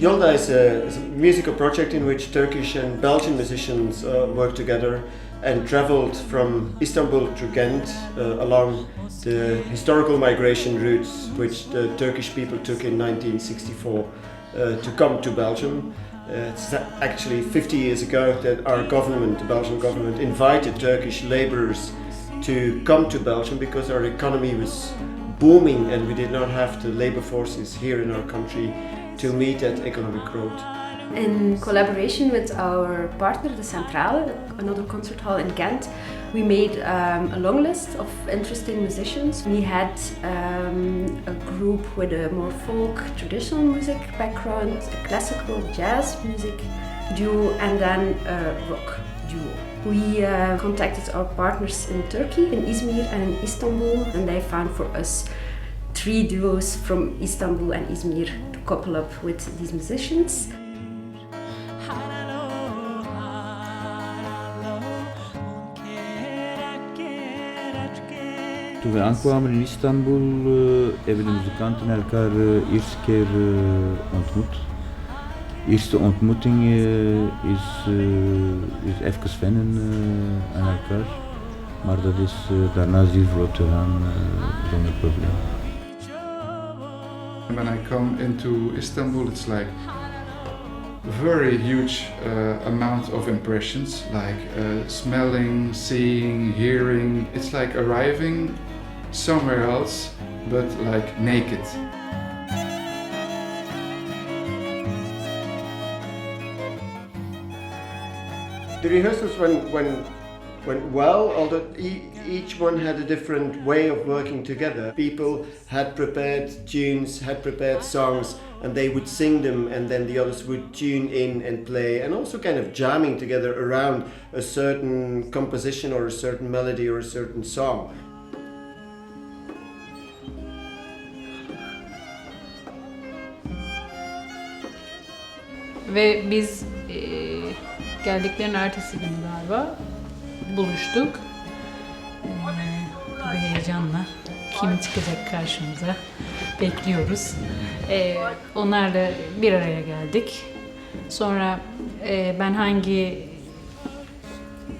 Yolda is a musical project in which Turkish and Belgian musicians work together and traveled from Istanbul to Ghent along the historical migration routes which the Turkish people took in 1964 to come to Belgium. It's actually 50 years ago that our government, the Belgian government, invited Turkish laborers to come to Belgium because our economy was booming and we did not have the labor forces here in our country to meet that economic growth. In collaboration with our partner, the Centrale, another concert hall in Ghent, we made a long list of interesting musicians. We had a group with a more folk, traditional music background, a classical jazz music duo, and then a rock duo. We contacted our partners in Turkey, in Izmir and in Istanbul, and they found for us 3 duos from Istanbul and Izmir to couple up with these musicians. Toen we aankwamen in Istanbul hebben de muzikanten elkaar eerste keer ontmoet. De eerste ontmoeting is even wennen aan elkaar, maar dat is daarna zeer vlot gegaan zonder probleem. When I come into Istanbul, it's like very huge amount of impressions, like smelling, seeing, hearing. It's like arriving somewhere else, but like naked. The rehearsals went well, although each one had a different way of working together. People had prepared tunes, had prepared songs, and they would sing them, and then the others would tune in and play, and also kind of jamming together around a certain composition or a certain melody or a certain song. Ve biz geldiklerinin ertesi günü galiba buluştuk. Tabii heyecanla kim çıkacak karşımıza bekliyoruz. Onlarla bir araya geldik. Sonra ben hangi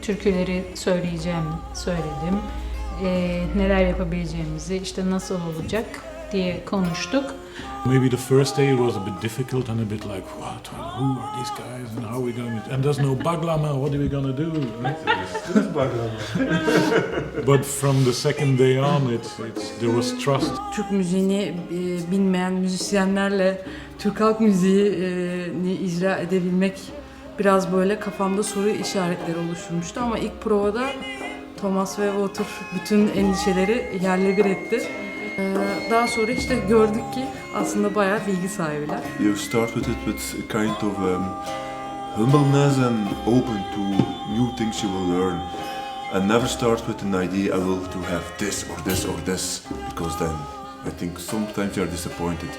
türküleri söyleyeceğimi söyledim. Neler yapabileceğimizi, işte nasıl olacak diye konuştuk. Maybe the first day it was a bit difficult and a bit like, what? Who are these guys and how are we going to... And there's no baglama, what are we going to do? But from the second day on, there was trust. Türk müziğini bilmeyen müzisyenlerle Türk halk müziğini icra edebilmek biraz böyle kafamda soru işaretleri oluşturmuştu ama ilk provada Thomas ve Walter bütün endişeleri yerle bir etti. Daha sonra işte gördük ki aslında bayağı bilgi sahibiler. You start with it with a kind of humbleness and open to new things you will learn. And never start with an idea, I will to have this or this or this, because then I think sometimes you're disappointed.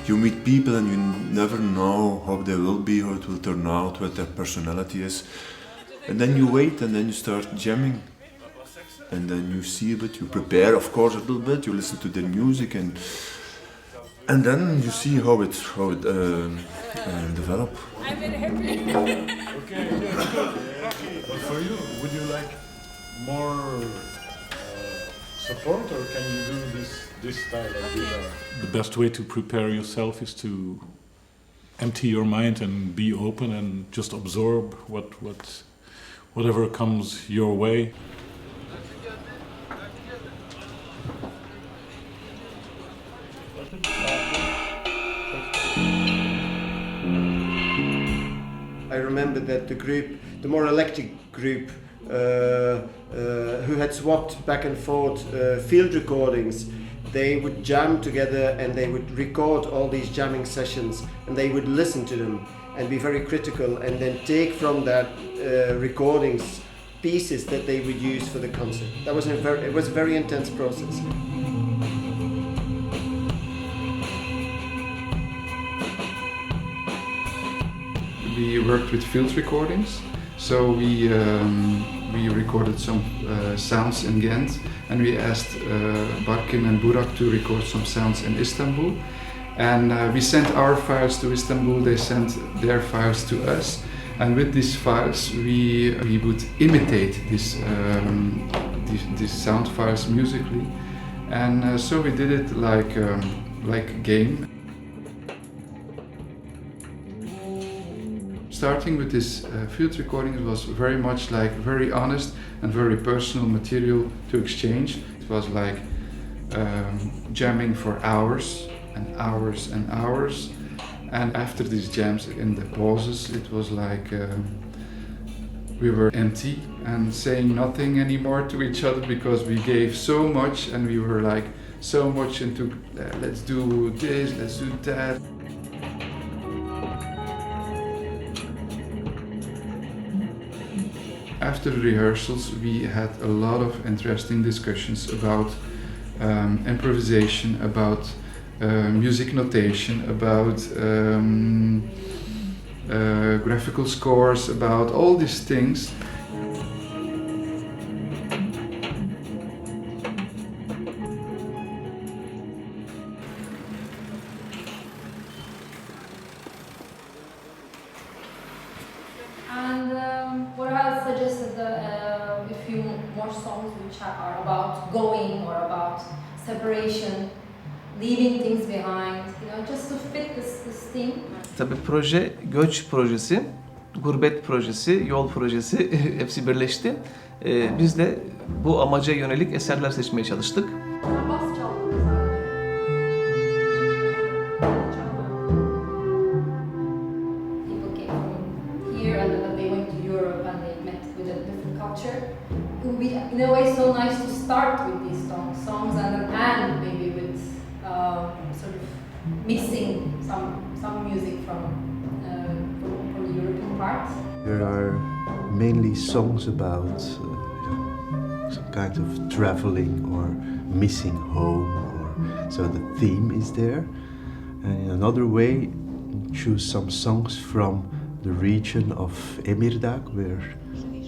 You meet people and you never know how they will be, how it will turn out, what their personality is. And then you wait and then you start jamming. And then you see a bit, you prepare of course a little bit, you listen to the music and then you see how it develop. I'm very happy. Okay, but for you, would you like more support or can you do this style of guitar? The best way to prepare yourself is to empty your mind and be open and just absorb whatever comes your way. I remember that the more eclectic group, who had swapped back and forth field recordings, they would jam together and they would record all these jamming sessions and they would listen to them and be very critical and then take from that recordings pieces that they would use for the concert. It was a very intense process. We worked with field recordings, so we recorded some sounds in Ghent, and we asked Barkin and Burak to record some sounds in Istanbul, And we sent our files to Istanbul, they sent their files to us. And with these files, we would imitate these sound files musically. And so we did it like a game. Starting with this field recording, it was very much like very honest and very personal material to exchange. It was like jamming for hours and hours and hours. And after these jams, in the pauses, it was like we were empty and saying nothing anymore to each other because we gave so much and we were like so much into let's do this, let's do that. After the rehearsals, we had a lot of interesting discussions about improvisation, about music notation, about graphical scores, about all these things. And what I suggested a few more songs which are about going or about separation, leaving things behind, just to fit this theme. Tabii proje göç projesi, gurbet projesi, yol projesi hepsi birleşti. Biz de bu amaca yönelik eserler seçmeye çalıştık. Bas çaldım sadece. People came from here and then they went to Europe and they met with a different culture. It would be in a way so nice to start with these songs and then end maybe with sort of mixing some music from the European part. There are mainly songs about some kind of traveling or missing home, so the theme is there. And in another way, choose some songs from the region of Emirdağ, where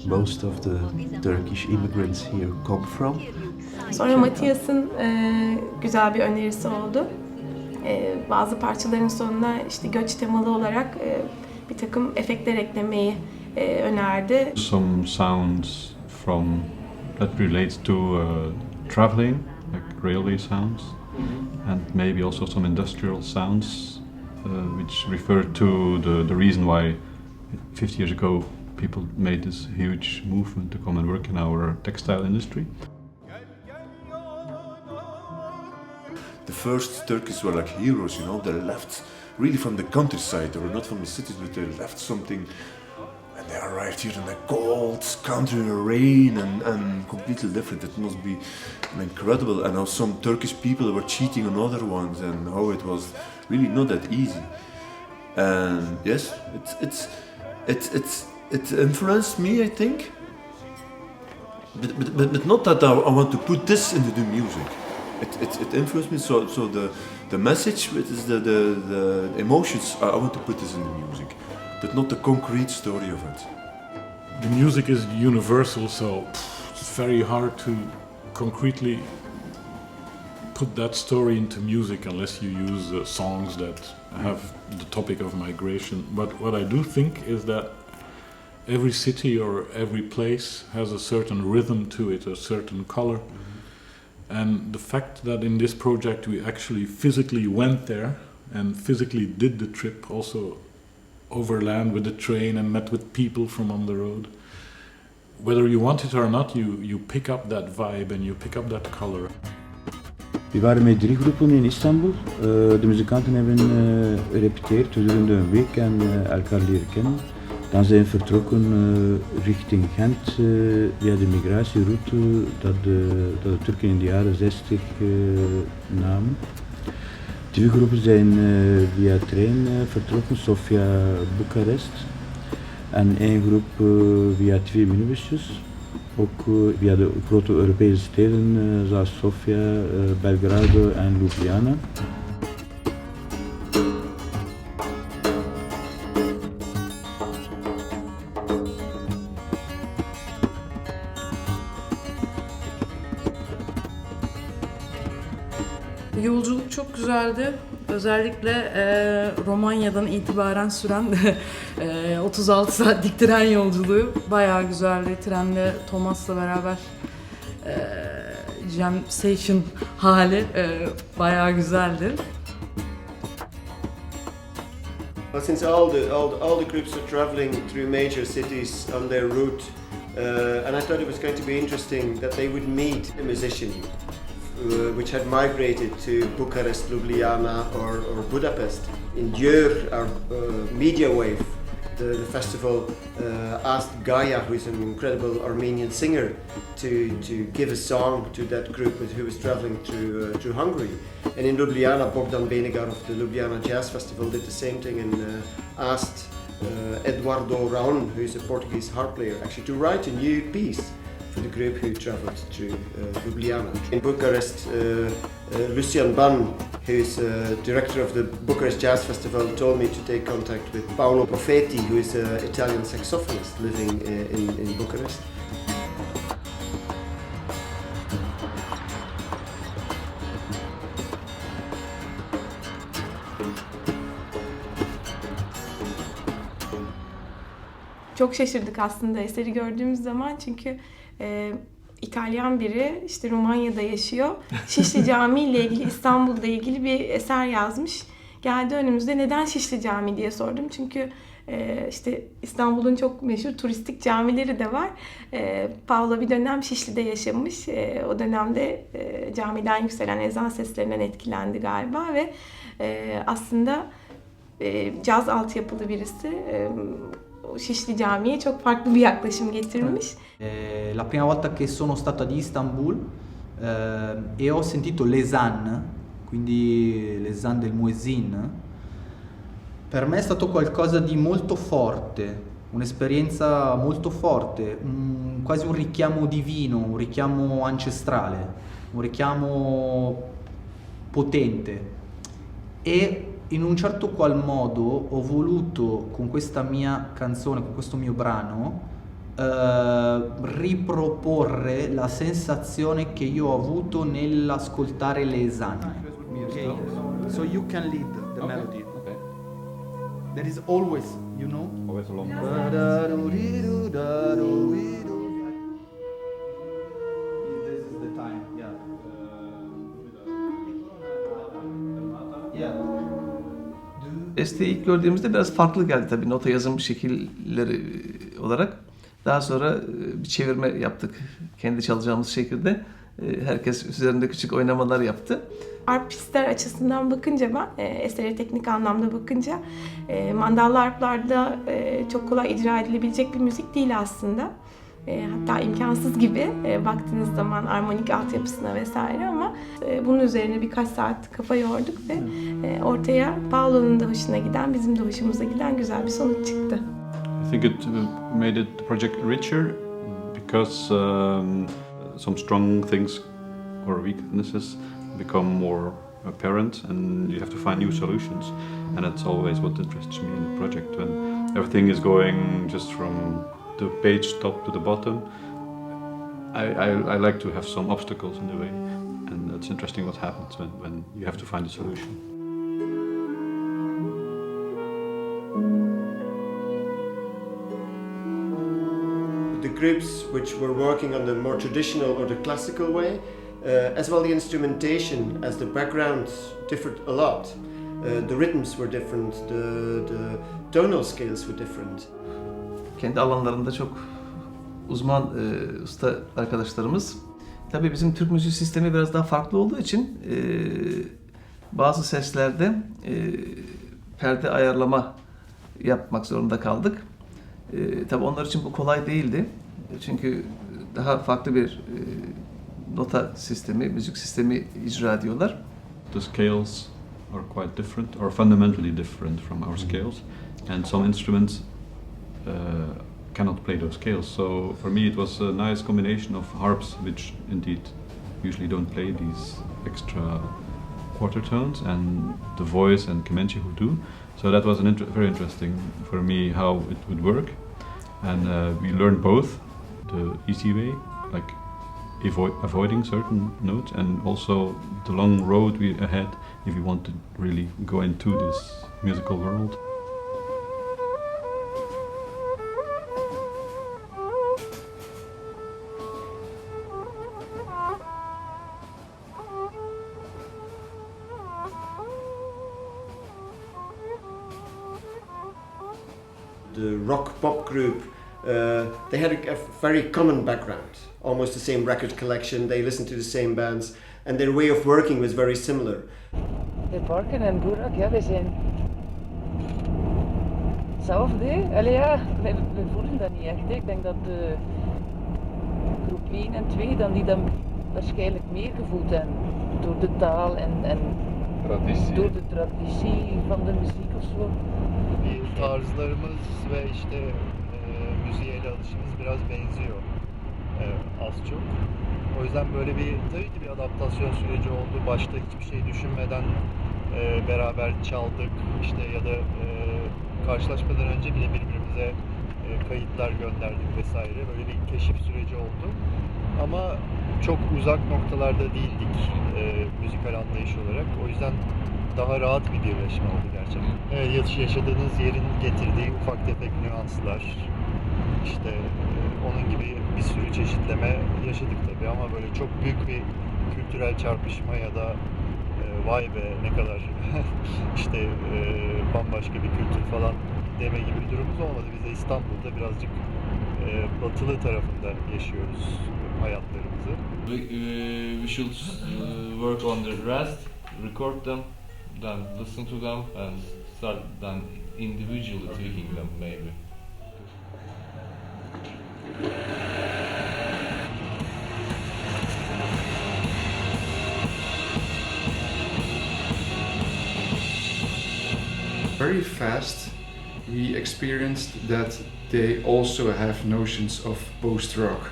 most of the Turkish immigrants here come from. Sonra Matias'ın güzel bir önerisi oldu. Bazı parçaların sonuna işte göç temalı olarak bir takım efektler eklemeyi önerdi. Some sounds from that relates to traveling, like railway sounds, and maybe also some industrial sounds, which refer to the reason why 50 years ago people made this huge movement to come and work in our textile industry. The first Turkish were like heroes, they left really from the countryside, they were not from the cities, but they left something and they arrived here in the cold country, rain and completely different. It must be incredible. And how some Turkish people were cheating on other ones and how it was really not that easy. And yes, it influenced me, I think. But not that I want to put this into the music. It influenced me. So the message is the emotions. I want to put this in the music, but not the concrete story of it. The music is universal, so it's very hard to concretely put that story into music unless you use songs that have the topic of migration. But what I do think is that every city or every place has a certain rhythm to it, a certain color. And the fact that in this project we actually physically went there and physically did the trip also overland with the train and met with people from on the road. Whether you want it or not, you pick up that vibe and you pick up that color. Vi waren met 3 groepen in Istanbul. De muzikanten hebben gerepeteerd gedurende een week en elkaar leren kennen. Dan zijn we vertrokken richting Gent via de migratieroute dat de Turken in de jaren 60 namen. 2 groepen zijn via trein vertrokken, Sofia, Boekarest. En 1 groep via 2 minibusjes, ook via de grote Europese steden zoals Sofia, Belgrado en Ljubljana. Yolculuk çok güzeldi. Özellikle Romanya'dan itibaren süren 36 saatlik tren yolculuğu bayağı güzeldi. Trenle Thomas'la beraber jam session hali bayağı güzeldi. Well, since all the groups are traveling through major cities on their route, and I thought it was going to be interesting that they would meet a musician which had migrated to Bucharest, Ljubljana or Budapest. In Győr, our media wave, the festival asked Gaia, who is an incredible Armenian singer, to give a song to that group who was traveling through Hungary. And in Ljubljana, Bogdan Benegar of the Ljubljana Jazz Festival did the same thing and asked Eduardo Raun, who is a Portuguese harp player, actually to write a new piece for the group who traveled through Ljubljana. In Bucharest, Lucian Ban, who is director of the Bucharest Jazz Festival, told me to take contact with Paolo Profeti, who is an Italian saxophonist living in Bucharest. Çok şaşırdık aslında eseri gördüğümüz zaman çünkü İtalyan biri işte Romanya'da yaşıyor. Şişli Camii ile ilgili, İstanbul'da ilgili bir eser yazmış. Geldi önümüzde neden Şişli Camii diye sordum. Çünkü işte İstanbul'un çok meşhur turistik camileri de var. Paolo bir dönem Şişli'de yaşamış. O dönemde camiden yükselen ezan seslerinden etkilendi galiba ve aslında caz altyapılı birisi. Şişli Camii'ye çok farklı bir yaklaşım getirmiş. La prima volta che sono stato ad Istanbul e ho sentito l'esan, quindi l'esan del muezzin, per me è stato qualcosa di molto forte, un'esperienza molto forte, quasi un richiamo divino, un richiamo ancestrale, un richiamo potente. E in un certo qual modo ho voluto con questa mia canzone, con questo mio brano, riproporre la sensazione che io ho avuto nell'ascoltare le esane. Okay? So you can lead the melody. Okay. There is always, you know? Always a long This is the time, yeah. Yeah. Besteyi ilk gördüğümüzde biraz farklı geldi tabii nota yazım şekilleri olarak. Daha sonra bir çevirme yaptık kendi çalacağımız şekilde. Herkes üzerinde küçük oynamalar yaptı. Arpistler açısından bakınca ben, eseri teknik anlamda bakınca mandallı arplarda çok kolay icra edilebilecek bir müzik değil aslında. Hatta imkansız gibi baktığınız zaman armonik altyapısına vesaire ama bunun üzerine birkaç saat kafa yorduk ve ortaya Paolo'nun da hoşuna giden, bizim de hoşumuza giden güzel bir sonuç çıktı. I think it made the project richer because some strong things or weaknesses become more apparent and you have to find new solutions, and that's always what interests me in the project, when everything is going just from the page top to the bottom. I like to have some obstacles in the way, and it's interesting what happens when you have to find a solution. The groups which were working on the more traditional or the classical way, as well the instrumentation as the background differed a lot. The rhythms were different, the tonal scales were different. Kendi alanlarında çok uzman usta arkadaşlarımız. Tabii bizim Türk müziği sistemi biraz daha farklı olduğu için bazı seslerde perde ayarlama yapmak zorunda kaldık. Tabii onlar için bu kolay değildi. Çünkü daha farklı bir nota sistemi, müzik sistemi icra ediyorlar. The scales are quite different, or fundamentally different from our scales, and some instruments cannot play those scales. So for me it was a nice combination of harps, which indeed usually don't play these extra quarter tones, and the voice and Kemençe who do. So that was very interesting for me how it would work, and we learned both the easy way, like avoiding certain notes, and also the long road we ahead if you want to really go into this musical world. The rock pop group, they had a very common background, almost the same record collection, they listened to the same bands, and their way of working was very similar. De Parken en Burak, ja, wij zijn hetzelfde. Allee, ja, we voelen dat niet echt. Hè. Ik denk dat groep 1 en 2 dan die dan waarschijnlijk meer gevoeld hebben door de taal en door de traditie van de muziek of zo. Tarzlarımız ve işte müziğe ele alışımız biraz benziyor az çok. O yüzden böyle tabii ki bir adaptasyon süreci oldu. Başta hiçbir şey düşünmeden beraber çaldık işte ya da karşılaşmadan önce bile birbirimize kayıtlar gönderdik vesaire. Böyle bir keşif süreci oldu. Ama çok uzak noktalarda değildik müzikal anlayış olarak. O yüzden daha rahat bir birleşme oldu gerçekten. Yaşadığınız yerin getirdiği ufak tefek nüanslar, işte onun gibi bir sürü çeşitleme yaşadık tabii ama böyle çok büyük bir kültürel çarpışma ya da vay be ne kadar işte bambaşka bir kültür falan deme gibi bir durumumuz olmadı. Biz de İstanbul'da birazcık batılı tarafında yaşıyoruz hayatlarımızı. We should work on the rest, record them, then listen to them and start then individually tweaking them maybe. Very fast we experienced that they also have notions of post-rock,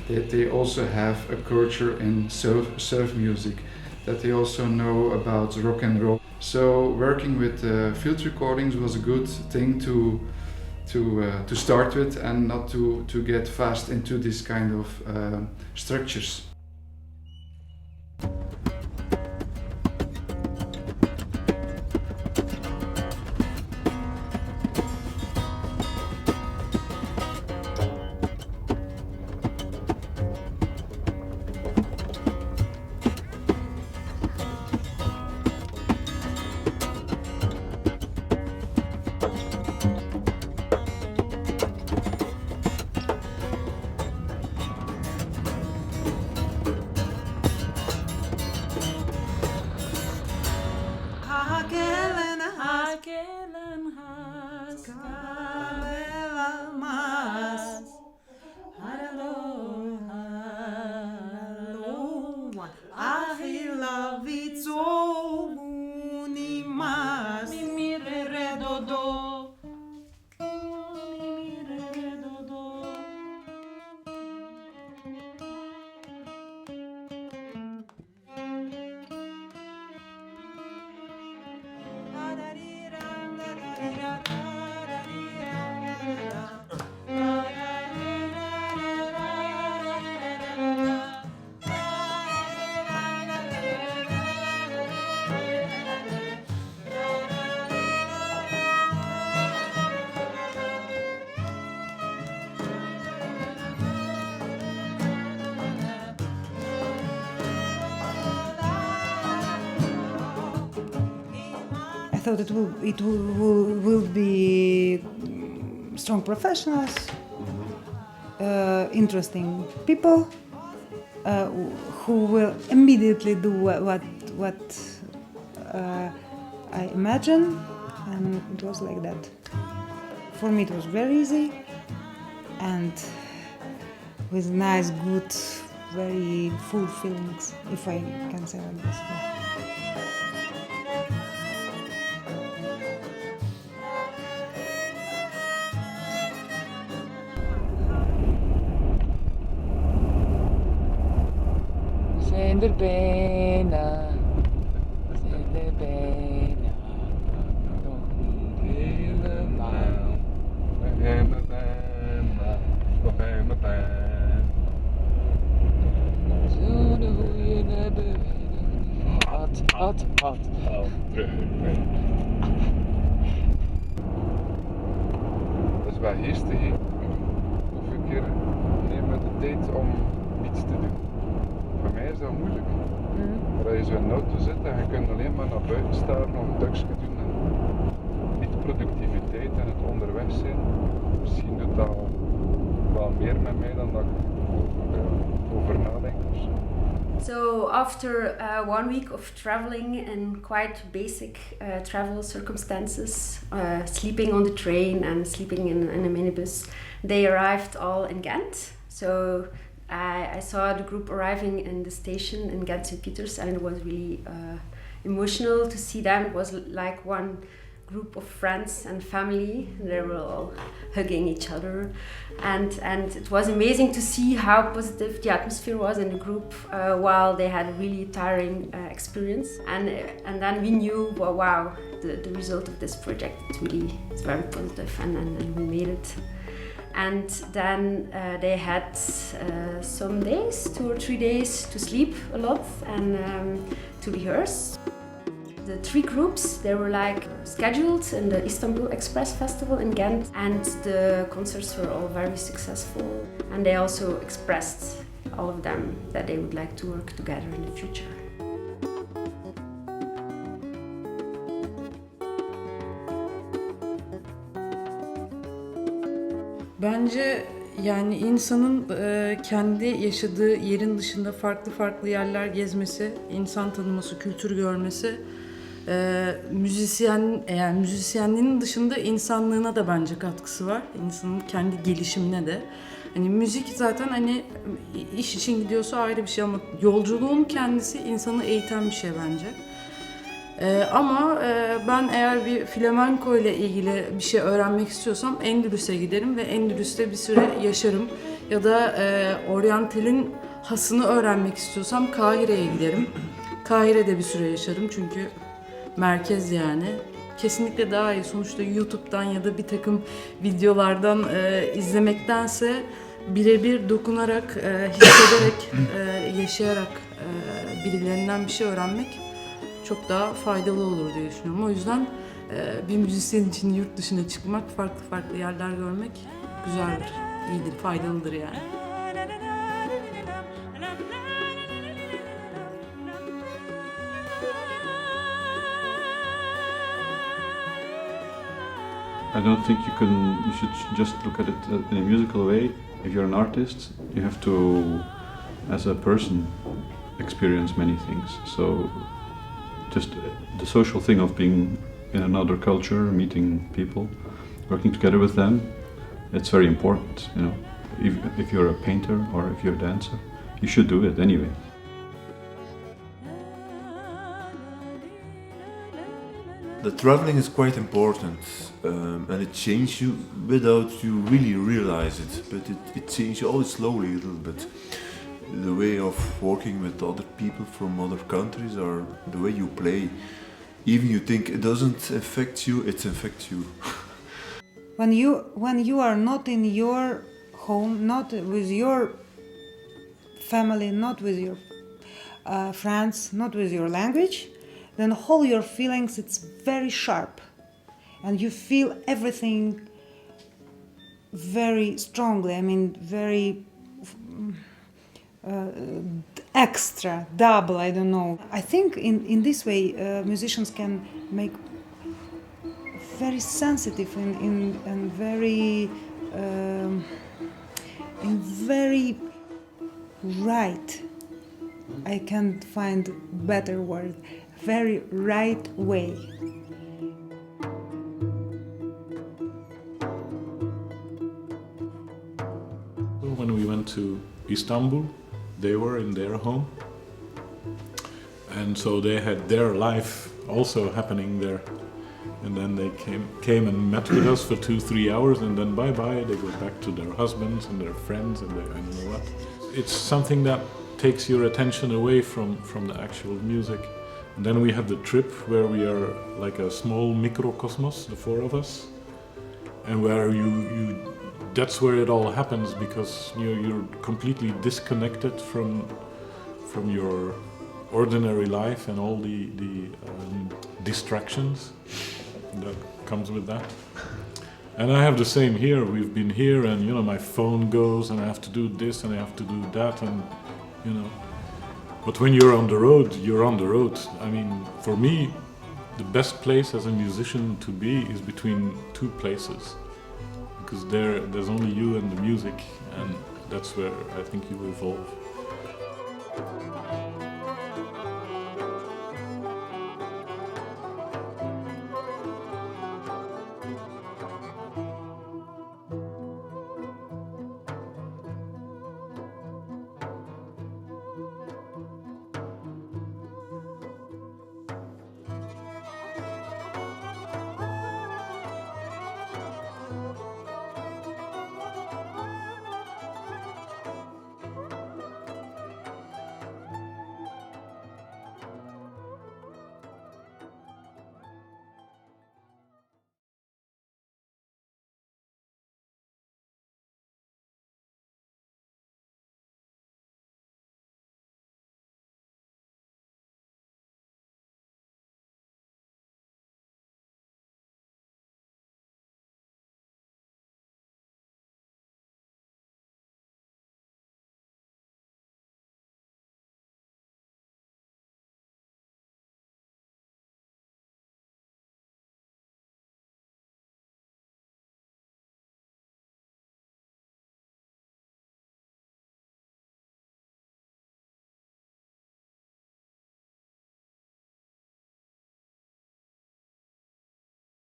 that they also have a culture in surf music, that they also know about rock and roll. So working with field recordings was a good thing to start with and not to get fast into this kind of structures. I thought it will be strong professionals, interesting people who will immediately do what I imagine, and it was like that. For me it was very easy and with nice, good, very full feelings, if I can say like this. Zijn er bijna, nog niet helemaal. Hot. Oh, dat is wel geestig, hè? Hoeveel keer nemen we de tijd om iets te doen? Voor mij is dat moeilijk. Dat je zo in een auto zit en je kunt alleen maar naar buiten staren om een dagje doen. En niet productiviteit en het onderweg zijn. Misschien doet dat wel meer met mij dan dat ik over nadenk of zo. So after 1 week of traveling in quite basic travel circumstances, sleeping on the train and sleeping in a minibus, they arrived all in Ghent. So I saw the group arriving in the station in Ghent St. Peters, and it was really emotional to see them. It was like one group of friends and family. They were all hugging each other, and it was amazing to see how positive the atmosphere was in the group while they had a really tiring experience. And then we knew, well, wow, the result of this project is very positive, and we made it. And then they had some days, 2 or 3 days, to sleep a lot and to rehearse. The 3 groups, they were like scheduled in the Istanbul Ekspres Festival in Ghent, and the concerts were all very successful. And they also expressed, all of them, that they would like to work together in the future. Bence yani insanın kendi yaşadığı yerin dışında farklı yerler gezmesi, insan tanıması, kültür görmesi, müzisyenliğinin dışında insanlığına da bence katkısı var. İnsanın kendi gelişimine de. Hani müzik zaten hani iş için gidiyorsa ayrı bir şey ama yolculuğun kendisi insanı eğiten bir şey bence. Ama ben eğer bir flamenco ile ilgili bir şey öğrenmek istiyorsam Endülüs'e giderim ve Endülüs'te bir süre yaşarım. Ya da oryantalin hasını öğrenmek istiyorsam Kahire'ye giderim. Kahire'de bir süre yaşarım çünkü merkez yani. Kesinlikle daha iyi. Sonuçta YouTube'dan ya da bir takım videolardan izlemektense birebir dokunarak, hissederek, yaşayarak birilerinden bir şey öğrenmek çok daha faydalı olur diye düşünüyorum. O yüzden bir müzisyen için yurt dışına çıkmak, farklı yerler görmek güzeldir, iyidir, faydalıdır yani. I don't think you should just look at it in a musical way. If you're an artist, you have to, as a person, experience many things. So just the social thing of being in another culture, meeting people, working together with them, it's very important, you know. If you're a painter or if you're a dancer, you should do it anyway. The traveling is quite important, and it changes you without you really realize it, but it changes you always slowly a little bit. The way of working with other people from other countries or the way you play, even you think it doesn't affect you, it affects you. When you are not in your home, not with your family, not with your friends, not with your language, then all your feelings, it's very sharp, and you feel everything very strongly. I mean, very extra, double, I don't know. I think in this way musicians can make very sensitive and very right. I can't find better word. Very right way. When we went to Istanbul, they were in their home, and so they had their life also happening there. And then they came and met with us for 2-3 hours, and then bye-bye, they go back to their husbands and their friends and I don't know what. It's something that takes your attention away from the actual music. And then we have the trip where we are like a small microcosmos, the 4 of us, and where that's where it all happens, because you're completely disconnected from your ordinary life and all the distractions that comes with that. And I have the same here. We've been here, and you know, my phone goes, and I have to do this, and I have to do that, and you know. But when you're on the road, you're on the road. I mean, for me, the best place as a musician to be is between two places, because there's only you and the music, and that's where I think you evolve.